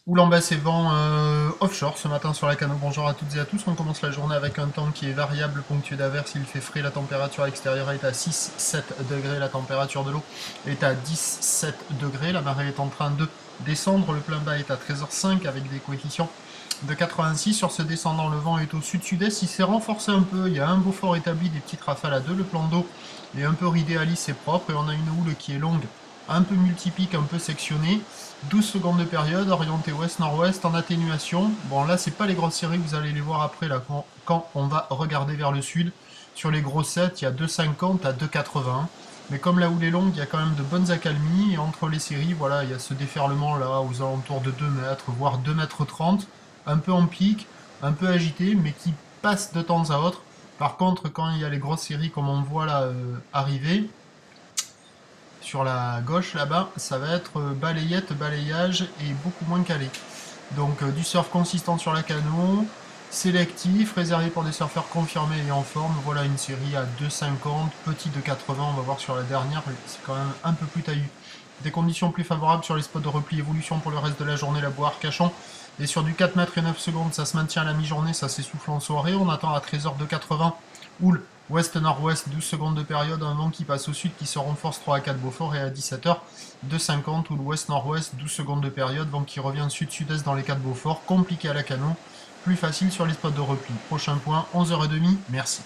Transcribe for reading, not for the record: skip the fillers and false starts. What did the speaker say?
Oulamba, c'est vent offshore ce matin sur la Cano. Bonjour à toutes et à tous. On commence la journée avec un temps qui est variable, ponctué d'averses. Il fait frais. La température extérieure est à 6-7 degrés. La température de l'eau est à 17 degrés. La marée est en train de descendre. Le plein bas est à 13h05 avec des coefficients de 86. Sur ce descendant, le vent est au sud-sud-est. Il s'est renforcé un peu. Il y a un beau fort établi, des petites rafales à 2. Le plan d'eau est un peu ridé, lisse et propre. Et on a une houle qui est longue, un peu multipique, un peu sectionnée. 12 secondes de période, orienté ouest-nord-ouest, en atténuation. Bon, là, c'est pas les grosses séries, vous allez les voir après, là, quand on va regarder vers le sud. Sur les gros sets, il y a 2,50 à 2,80. Mais comme la houle est longue, il y a quand même de bonnes accalmies. Et entre les séries, voilà, il y a ce déferlement là, aux alentours de 2 mètres, voire 2,30 m. Un peu en pic, un peu agité, mais qui passe de temps à autre. Par contre, quand il y a les grosses séries, comme on voit là arriver, sur la gauche là-bas, ça va être balayette, balayage et beaucoup moins calé. Donc du surf consistant sur la Cano, sélectif, réservé pour des surfeurs confirmés et en forme. Voilà une série à 2,50, petit de 80, on va voir sur la dernière, c'est quand même un peu plus taillu. Des conditions plus favorables sur les spots de repli évolution pour le reste de la journée, la boire Arcachon. Et sur du 4 mètres et 9 secondes, ça se maintient à la mi-journée, ça s'essouffle en soirée. On attend à 13h de 80, houle ouest-nord-ouest, 12 secondes de période, un vent qui passe au sud qui se renforce 3 à 4 Beaufort et à 17h de 50, houle ouest-nord-ouest, 12 secondes de période, vent qui revient sud-sud-est dans les 4 Beaufort, compliqué à la Cano, plus facile sur les spots de repli. Prochain point, 11h30, merci.